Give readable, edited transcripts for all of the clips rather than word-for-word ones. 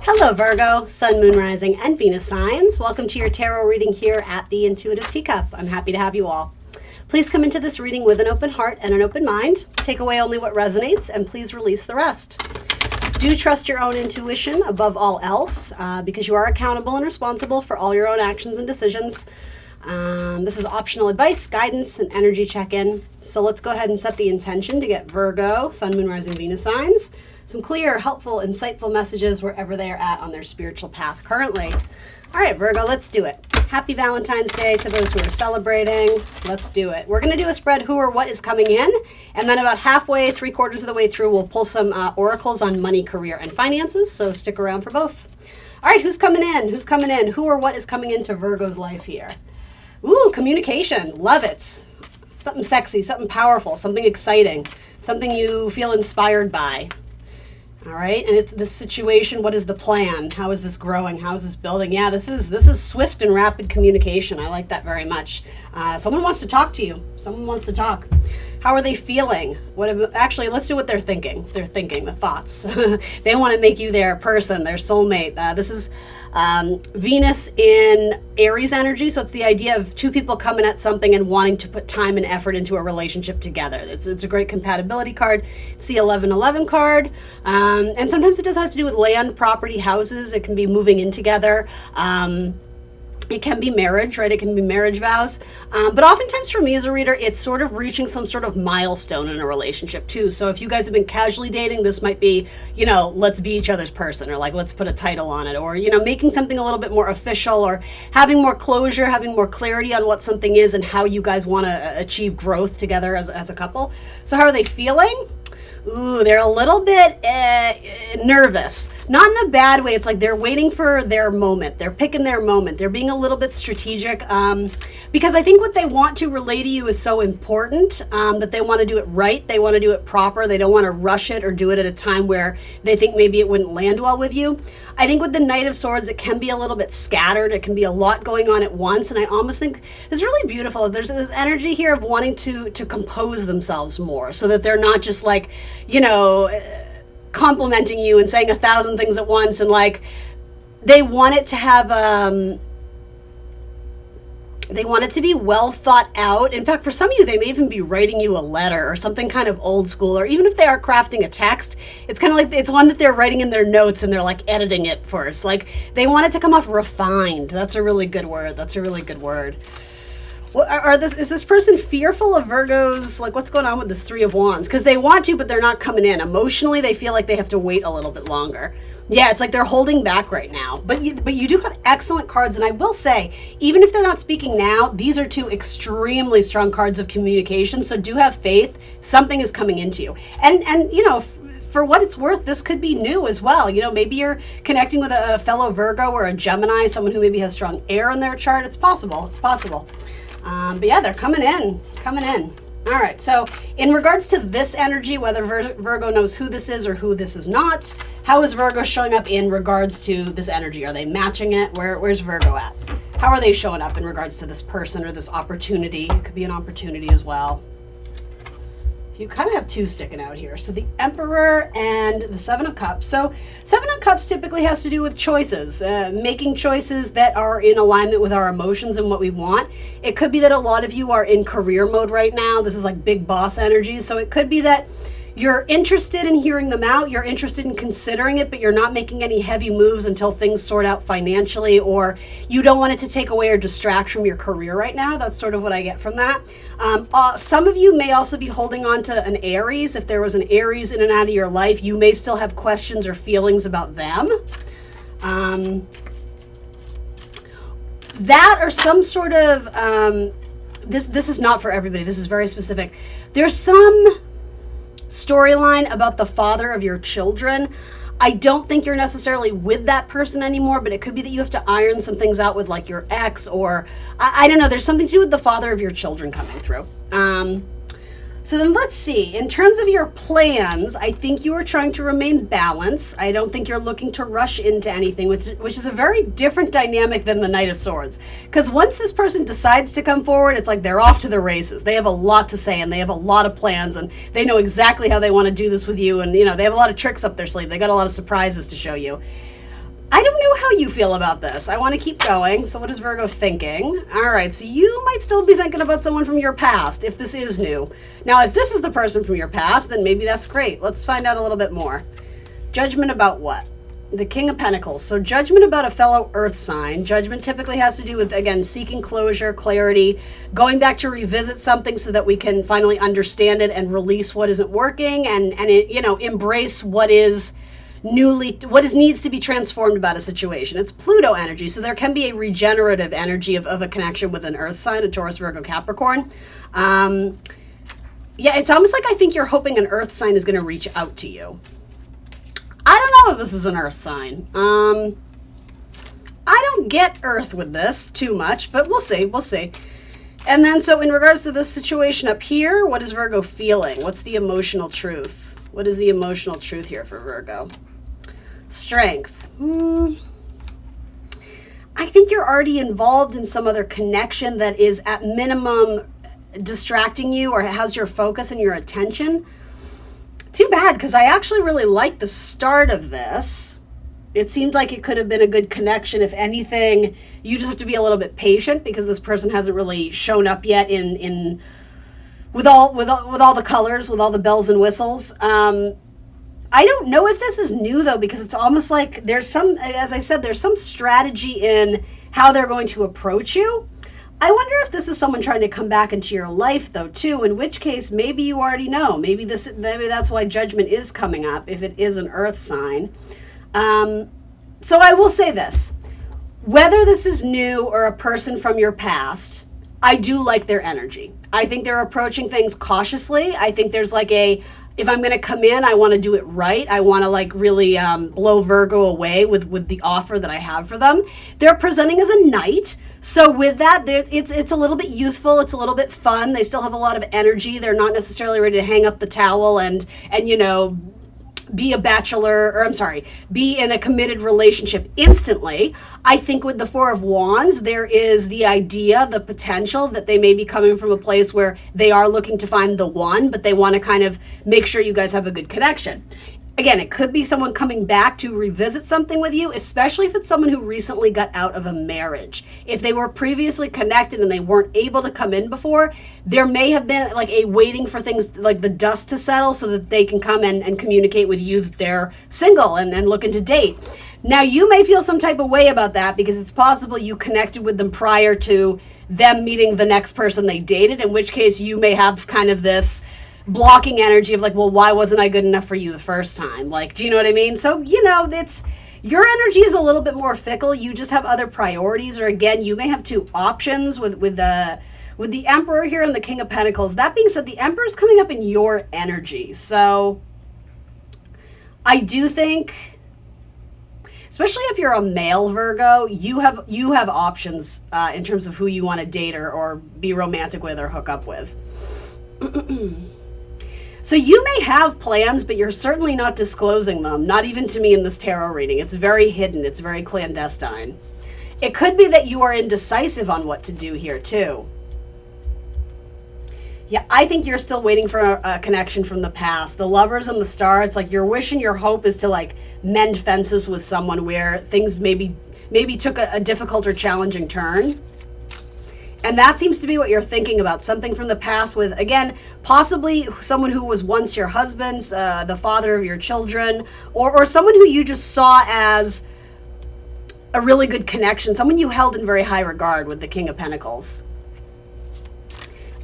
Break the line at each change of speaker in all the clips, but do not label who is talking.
Hello Virgo, Sun, Moon, Rising, and Venus signs. Welcome to your tarot reading here at the Intuitive Teacup. I'm happy to have you all. Please come into this reading with an open heart and an open mind. Take away only what resonates and please release the rest. Do trust your own intuition above all else because you are accountable and responsible for all your own actions and decisions. This is optional advice, guidance, and energy check-in. So let's go ahead and set the intention to get Virgo, Sun, Moon, Rising, Venus signs some clear, helpful, insightful messages wherever they are at on their spiritual path currently. All right, Virgo, let's do it. Happy Valentine's Day to those who are celebrating. Let's do it. We're going to do a spread who or what is coming in, and then about halfway, 3/4 of the way through, we'll pull some oracles on money, career, and finances, so stick around for both. All right, who's coming in? Who's coming in? Who or what is coming into Virgo's life here? Ooh, communication. Love it. Something sexy, something powerful, something exciting, something you feel inspired by. All right, and it's this situation. What is the plan? How is this growing? How is this building? Yeah, this is swift and rapid communication. I like that very much. Someone wants to talk to you. Someone wants to talk. How are they feeling? Actually, let's do what they're thinking. They're thinking, the thoughts. They want to make you their person, their soulmate. This is Venus in Aries energy, so it's the idea of two people coming at something and wanting to put time and effort into a relationship together. It's a great compatibility card. It's the 1111 card, and sometimes it does have to do with land, property, houses. It can be moving in together. It can be marriage, right? It can be marriage vows. But oftentimes for me as a reader, it's sort of reaching some sort of milestone in a relationship too. So if you guys have been casually dating, this might be, let's be each other's person, or like, let's put a title on it, or, making something a little bit more official, or having more closure, having more clarity on what something is and how you guys want to achieve growth together as a couple. So how are they feeling? Ooh, they're a little bit nervous. Not in a bad way. It's like they're waiting for their moment. They're picking their moment. They're being a little bit strategic because I think what they want to relay to you is so important that they want to do it right. They want to do it proper. They don't want to rush it or do it at a time where they think maybe it wouldn't land well with you. I think with the Knight of Swords, it can be a little bit scattered. It can be a lot going on at once. And I almost think it's really beautiful. There's this energy here of wanting to compose themselves more so that they're not just like, complimenting you and saying 1,000 things at once. And like, they want it to have, they want it to be well thought out. In fact, for some of you, they may even be writing you a letter or something kind of old school, or even if they are crafting a text, it's kind of like it's one that they're writing in their notes and they're like editing it first. Like they want it to come off refined. That's a really good word. That's a really good word. Well, is this person fearful of Virgos? Like, what's going on with this Three of Wands? Because they want to, but they're not coming in. Emotionally, they feel like they have to wait a little bit longer. Yeah, it's like they're holding back right now. But you do have excellent cards. And I will say, even if they're not speaking now, these are two extremely strong cards of communication. So do have faith. Something is coming into you. And for what it's worth, this could be new as well. Maybe you're connecting with a fellow Virgo or a Gemini, someone who maybe has strong air in their chart. It's possible. It's possible. But yeah, they're coming in. All right, so in regards to this energy, whether Virgo knows who this is or who this is not, how is Virgo showing up in regards to this energy? Are they matching it? Where's Virgo at? How are they showing up in regards to this person or this opportunity? It could be an opportunity as well. You kind of have two sticking out here. So the Emperor and the Seven of Cups. So Seven of Cups typically has to do with choices, making choices that are in alignment with our emotions and what we want. It could be that a lot of you are in career mode right now. This is like big boss energy. So it could be that you're interested in hearing them out. You're interested in considering it, but you're not making any heavy moves until things sort out financially, or you don't want it to take away or distract from your career right now. That's sort of what I get from that. Some of you may also be holding on to an Aries. If there was an Aries in and out of your life, you may still have questions or feelings about them. That or some sort of, this is not for everybody. This is very specific. There's some storyline about the father of your children. I don't think you're necessarily with that person anymore, but it could be that you have to iron some things out with like your ex, or I don't know, there's something to do with the father of your children coming through. So then let's see, in terms of your plans, I think you are trying to remain balanced. I don't think you're looking to rush into anything, which is a very different dynamic than the Knight of Swords. Because once this person decides to come forward, it's like they're off to the races. They have a lot to say and they have a lot of plans and they know exactly how they want to do this with you. And, they have a lot of tricks up their sleeve. They got a lot of surprises to show you. I don't know how you feel about this. I want to keep going. So what is Virgo thinking? All right, so you might still be thinking about someone from your past if this is new. Now, if this is the person from your past, then maybe that's great. Let's find out a little bit more. Judgment about what? The King of Pentacles. So judgment about a fellow earth sign. Judgment typically has to do with, again, seeking closure, clarity, going back to revisit something so that we can finally understand it and release what isn't working and embrace what is needs to be transformed about a situation. It's Pluto energy, so there can be a regenerative energy of a connection with an earth sign, a Taurus, Virgo, Capricorn. It's almost like I think you're hoping an earth sign is going to reach out to you. I don't know if this is an earth sign. I don't get earth with this too much, but we'll see. And then, so in regards to this situation up here, what is Virgo feeling? What's the emotional truth? What is the emotional truth here for Virgo? Strength. I think you're already involved in some other connection that is at minimum distracting you or has your focus and your attention. Too bad, because I actually really like the start of this. It seemed like it could have been a good connection. If anything, you just have to be a little bit patient because this person hasn't really shown up yet in with all the colors, with all the bells and whistles. I don't know if this is new though, because it's almost like there's some, as I said, there's some strategy in how they're going to approach you. I wonder if this is someone trying to come back into your life though too, in which case maybe you already know. Maybe that's why judgment is coming up if it is an earth sign. So I will say this, whether this is new or a person from your past, I do like their energy. I think they're approaching things cautiously. I think there's like if I'm going to come in, I want to do it right. I want to like really blow Virgo away with the offer that I have for them. They're presenting as a knight. So with that, it's a little bit youthful. It's a little bit fun. They still have a lot of energy. They're not necessarily ready to hang up the towel and be a bachelor, or be in a committed relationship instantly. I think with the Four of Wands, there is the idea, the potential that they may be coming from a place where they are looking to find the one, but they want to kind of make sure you guys have a good connection. Again, it could be someone coming back to revisit something with you, especially if it's someone who recently got out of a marriage. If they were previously connected and they weren't able to come in before, there may have been like a waiting for things like the dust to settle so that they can come and communicate with you that they're single and looking to date. Now, you may feel some type of way about that because it's possible you connected with them prior to them meeting the next person they dated, in which case you may have kind of this blocking energy of like, well, why wasn't I good enough for you the first time? Like, do you know what I mean? So, it's your energy is a little bit more fickle. You just have other priorities, or again, you may have two options with the Emperor here and the King of Pentacles. That being said, the Emperor is coming up in your energy. So I do think, especially if you're a male Virgo, you have options in terms of who you want to date or be romantic with or hook up with. So you may have plans, but you're certainly not disclosing them, not even to me in this tarot reading. It's very hidden. It's very clandestine. It could be that you are indecisive on what to do here, too. Yeah, I think you're still waiting for a connection from the past. The Lovers and the Star, it's like your wish and your hope is to like mend fences with someone where things maybe took a difficult or challenging turn. And that seems to be what you're thinking about, something from the past with, again, possibly someone who was once your husband, the father of your children, or someone who you just saw as a really good connection, someone you held in very high regard with the King of Pentacles.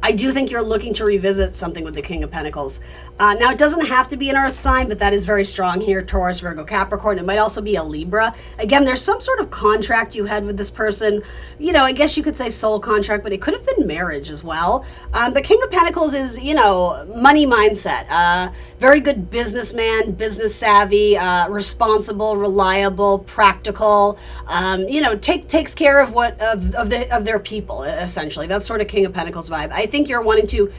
I do think you're looking to revisit something with the King of Pentacles. Now, it doesn't have to be an earth sign, but that is very strong here. Taurus, Virgo, Capricorn. It might also be a Libra. Again, there's some sort of contract you had with this person. I guess you could say soul contract, but it could have been marriage as well. But King of Pentacles is, money mindset. Very good businessman, business savvy, responsible, reliable, practical. Takes care of of their people, essentially. That's sort of King of Pentacles vibe. I think you're wanting to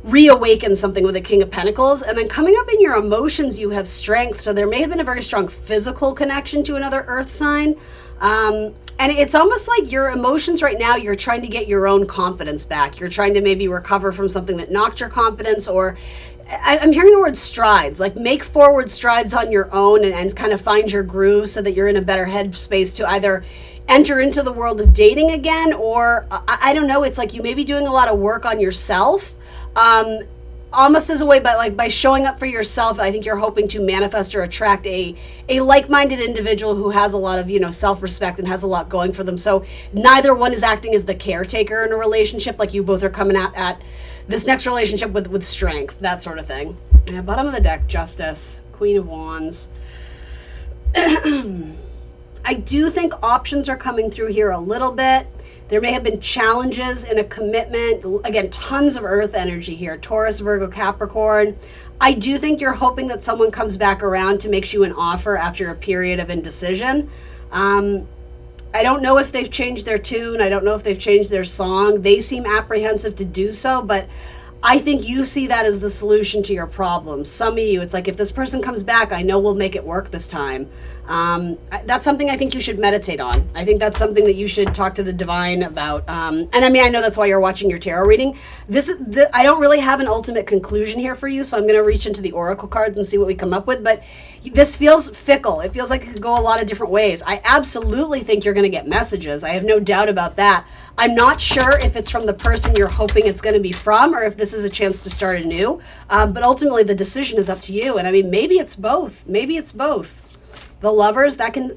reawaken something with the King of Pentacles, and then coming up in your emotions, you have strength. So there may have been a very strong physical connection to another earth sign. And it's almost like your emotions right now, you're trying to get your own confidence back. You're trying to maybe recover from something that knocked your confidence, or I'm hearing the word strides, like make forward strides on your own and kind of find your groove so that you're in a better headspace to either enter into the world of dating again, or I don't know, it's like you may be doing a lot of work on yourself. Almost as a way, but like by showing up for yourself, I think you're hoping to manifest or attract a like-minded individual who has a lot of, self-respect and has a lot going for them. So neither one is acting as the caretaker in a relationship. Like you both are coming at this next relationship with strength, that sort of thing. Yeah, bottom of the deck, Justice, Queen of Wands. I do think options are coming through here a little bit. There may have been challenges in a commitment. Again, tons of earth energy here. Taurus, Virgo, Capricorn. I do think you're hoping that someone comes back around to make you an offer after a period of indecision. I don't know if they've changed their tune. I don't know if they've changed their song. They seem apprehensive to do so, but I think you see that as the solution to your problem. Some of you, it's like, if this person comes back, I know we'll make it work this time. That's something I think you should meditate on. I think that's something that you should talk to the divine about. And I mean, I know that's why you're watching your tarot reading. I don't really have an ultimate conclusion here for you, so I'm going to reach into the oracle cards and see what we come up with. But this feels fickle. It feels like it could go a lot of different ways. I absolutely think you're going to get messages. I have no doubt about that. I'm not sure if it's from the person you're hoping it's going to be from, or if this is a chance to start anew. But ultimately, the decision is up to you. And I mean, maybe it's both. Maybe it's both. The Lovers, that can,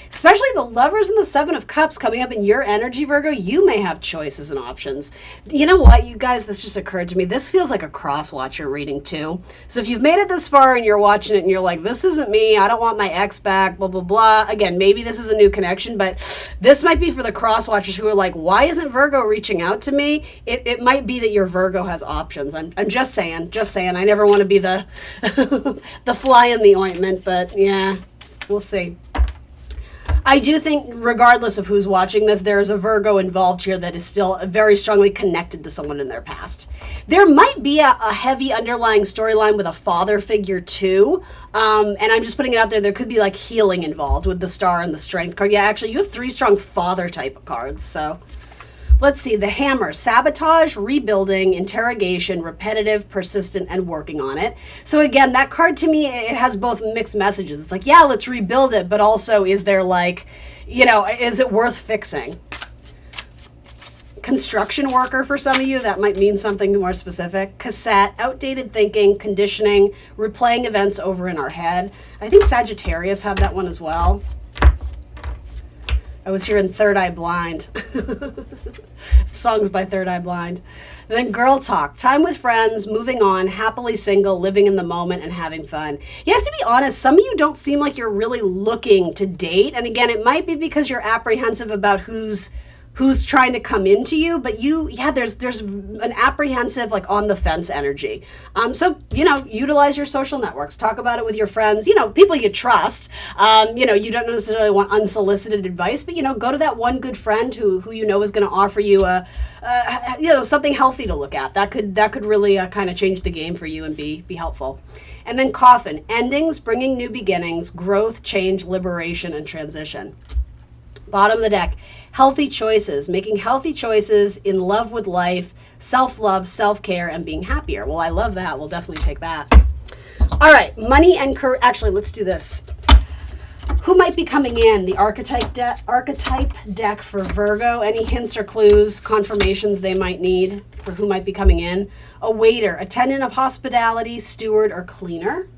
especially the Lovers and the Seven of Cups coming up in your energy, Virgo, you may have choices and options. You know what, you guys, this just occurred to me. This feels like a cross-watcher reading, too. So if you've made it this far and you're watching it and you're like, this isn't me, I don't want my ex back, blah, blah, blah. Again, maybe this is a new connection, but this might be for the cross-watchers who are like, why isn't Virgo reaching out to me? It might be that your Virgo has options. I'm just saying. I never want to be the the fly in the ointment, but yeah. We'll see. I do think, regardless of who's watching this, there's a Virgo involved here that is still very strongly connected to someone in their past. There might be a heavy underlying storyline with a father figure too. And I'm just putting it out there. There could be like healing involved with the Star and the Strength card. Yeah, actually, you have 3 strong father type of cards. So let's see. The Hammer, sabotage, rebuilding, interrogation, repetitive, persistent, and working on it. So again, that card to me, it has both mixed messages. It's like, yeah, let's rebuild it, but also is there like, is it worth fixing? Construction worker for some of you, that might mean something more specific. Cassette, outdated thinking, conditioning, replaying events over in our head. I think Sagittarius had that one as well. I was hearing Third Eye Blind. Songs by Third Eye Blind. And then Girl Talk. Time with friends, moving on, happily single, living in the moment, and having fun. You have to be honest, some of you don't seem like you're really looking to date. And again, it might be because you're apprehensive about who's trying to come into you, but there's an apprehensive, like on the fence energy. So, utilize your social networks, talk about it with your friends, people you trust. You don't necessarily want unsolicited advice, but, go to that one good friend who is going to offer you something healthy to look at. That could really kind of change the game for you and be helpful. And then Coffin, endings, bringing new beginnings, growth, change, liberation, and transition. Bottom of the deck, healthy choices, making healthy choices, in love with life, self-love, self-care, and being happier. Well, I love that. We'll definitely take that. All right, money and career. Actually, let's do this. Who might be coming in? The archetype deck for Virgo. Any hints or clues, confirmations they might need for who might be coming in? A waiter, attendant of hospitality, steward, or cleaner.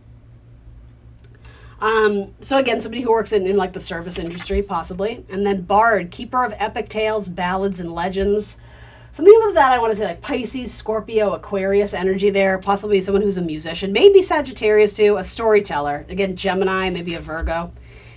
So again, somebody who works in like the service industry, possibly. And then Bard, keeper of epic tales, ballads, and legends. Something about that I want to say, like Pisces, Scorpio, Aquarius energy there. Possibly someone who's a musician. Maybe Sagittarius too, a storyteller. Again, Gemini, maybe a Virgo.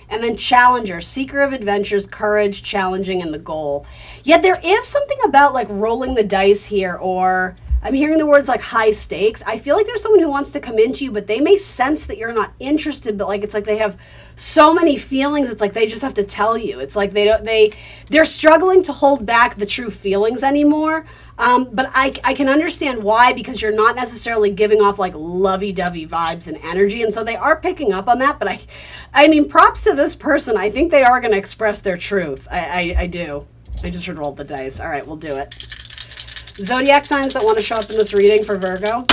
And then Challenger, seeker of adventures, courage, challenging, and the goal. Yeah, there is something about like rolling the dice here, or I'm hearing the words like high stakes. I feel like there's someone who wants to come into you, but they may sense that you're not interested, but like it's like they have so many feelings, it's like they just have to tell you. It's like they're struggling to hold back the true feelings anymore. But I can understand why, because you're not necessarily giving off like lovey-dovey vibes and energy, and so they are picking up on that. But I mean, props to this person. I think they are going to express their truth. I do. I just heard roll the dice. All right, we'll do it. Zodiac signs that want to show up in this reading for Virgo.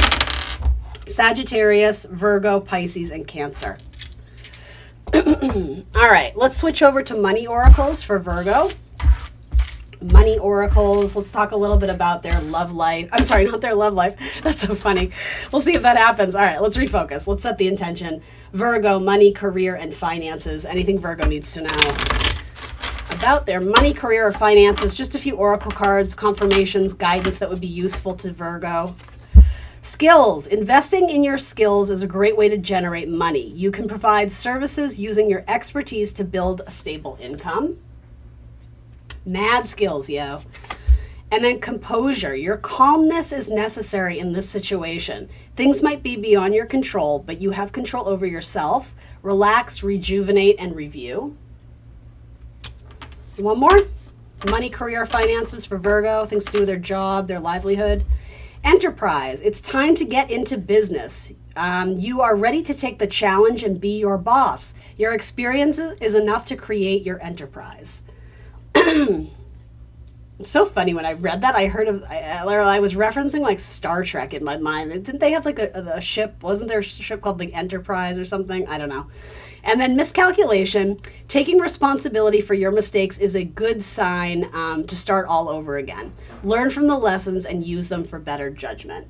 Sagittarius, Virgo, Pisces, and Cancer. All right, let's switch over to money oracles for Virgo. Money oracles. Let's talk a little bit about their love life. I'm sorry, not their love life. That's so funny. We'll see if that happens. All right, let's refocus. Let's set the intention. Virgo, money, career, and finances. Anything Virgo needs to know about their money, career, or finances. Just a few oracle cards, confirmations, guidance that would be useful to Virgo. Skills. Investing in your skills is a great way to generate money. You can provide services using your expertise to build a stable income. Mad skills, yo. And then composure. Your calmness is necessary in this situation. Things might be beyond your control, but you have control over yourself. Relax, rejuvenate, and review. One more. Money, career, finances for Virgo. Things to do with their job, their livelihood. Enterprise. It's time to get into business. You are ready to take the challenge and be your boss. Your experience is enough to create your enterprise. It's so funny when I read that. I was referencing like Star Trek in my mind. Didn't they have like a ship? Wasn't there a ship called the Enterprise or something? I don't know. And then miscalculation. Taking responsibility for your mistakes is a good sign to start all over again. Learn from the lessons and use them for better judgment.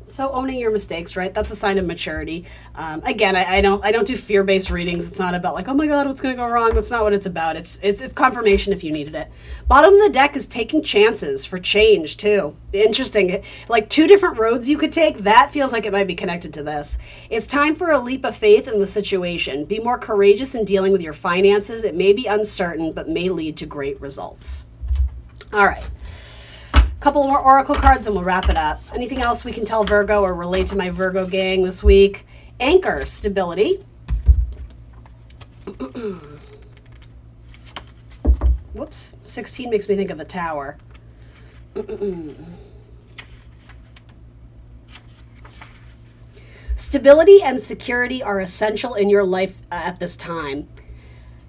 So owning your mistakes, right? That's a sign of maturity. Again, I don't do fear-based readings. It's not about like, oh my God, what's going to go wrong? That's not what it's about. It's confirmation if you needed it. Bottom of the deck is taking chances for change too. Interesting. Like two different roads you could take. That feels like it might be connected to this. It's time for a leap of faith in the situation. Be more courageous in dealing with your finances. It may be uncertain, but may lead to great results. All right. Couple more oracle cards and we'll wrap it up. Anything else we can tell Virgo or relate to my Virgo gang this week? Anchor, stability. Whoops, 16 makes me think of the Tower. Stability and security are essential in your life at this time.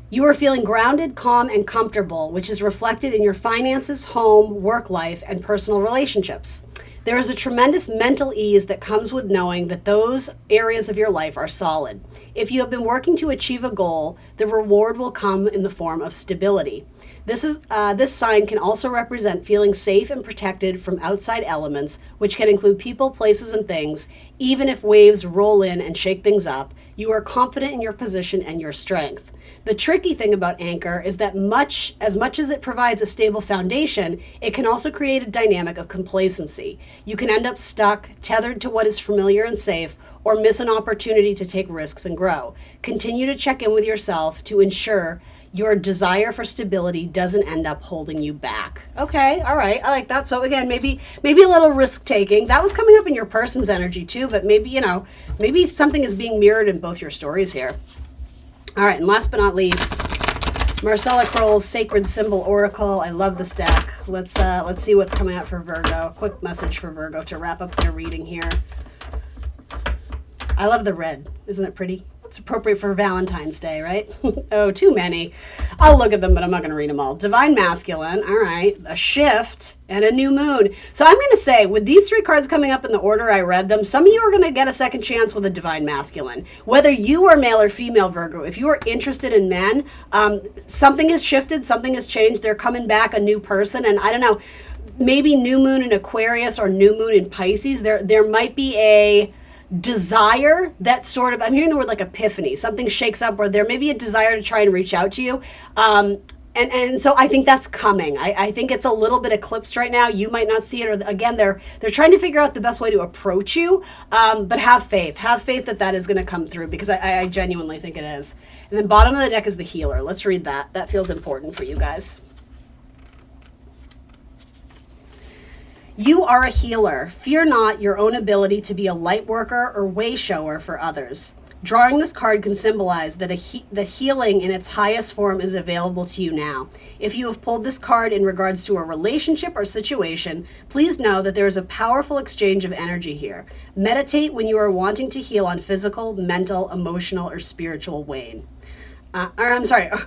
You are feeling grounded, calm, and comfortable, which is reflected in your finances, home, work life, and personal relationships. There is a tremendous mental ease that comes with knowing that those areas of your life are solid. If you have been working to achieve a goal, the reward will come in the form of stability. This sign can also represent feeling safe and protected from outside elements, which can include people, places, and things. Even if waves roll in and shake things up, you are confident in your position and your strength. The tricky thing about anchor is that as much as it provides a stable foundation, it can also create a dynamic of complacency. You can end up stuck, tethered to what is familiar and safe, or miss an opportunity to take risks and grow. Continue to check in with yourself to ensure your desire for stability doesn't end up holding you back. Okay, all right, I like that. So again, maybe a little risk taking. That was coming up in your person's energy too, but maybe something is being mirrored in both your stories here. All right, and last but not least, Marcella Kroll's Sacred Symbol Oracle. I love this deck. Let's see what's coming out for Virgo. Quick message for Virgo to wrap up their reading here. I love the red. Isn't it pretty? It's appropriate for Valentine's Day, right? Oh, too many. I'll look at them, but I'm not going to read them all. Divine Masculine, all right, a shift, and a new moon. So I'm going to say, with these three cards coming up in the order I read them, some of you are going to get a second chance with a Divine Masculine. Whether you are male or female, Virgo, if you are interested in men, something has shifted, something has changed. They're coming back, a new person, and I don't know, maybe new moon in Aquarius or new moon in Pisces. There might be a desire that sort of, I'm hearing the word like epiphany, something shakes up where there may be a desire to try and reach out to you. And so I think that's coming. I think it's a little bit eclipsed right now. You might not see it, or again, they're trying to figure out the best way to approach you. But have faith that is going to come through, because I genuinely think it is. And then bottom of the deck is the Healer. Let's read that. That feels important for you guys. You are a healer. Fear not your own ability to be a light worker or way shower for others. Drawing this card can symbolize that the healing in its highest form is available to you now. If you have pulled this card in regards to a relationship or situation, please know that there is a powerful exchange of energy here. Meditate when you are wanting to heal on physical, mental, emotional, or spiritual wane. Physical,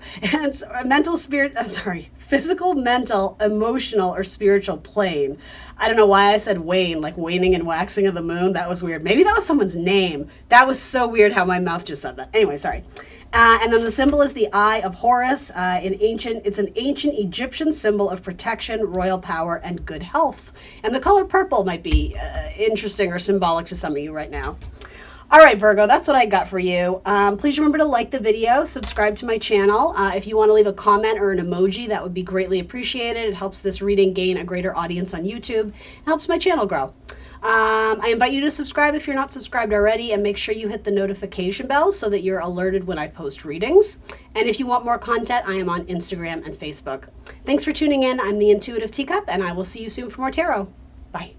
physical, mental, emotional, or spiritual plane. I don't know why I said wane, like waning and waxing of the moon. That was weird. Maybe that was someone's name. That was so weird how my mouth just said that. Anyway, sorry. And then the symbol is the Eye of Horus. It's an ancient Egyptian symbol of protection, royal power, and good health. And the color purple might be interesting or symbolic to some of you right now. All right, Virgo, that's what I got for you. Please remember to like the video, subscribe to my channel. If you want to leave a comment or an emoji, that would be greatly appreciated. It helps this reading gain a greater audience on YouTube. It helps my channel grow. I invite you to subscribe if you're not subscribed already, and make sure you hit the notification bell so that you're alerted when I post readings. And if you want more content, I am on Instagram and Facebook. Thanks for tuning in. I'm the Intuitive Teacup, and I will see you soon for more tarot. Bye.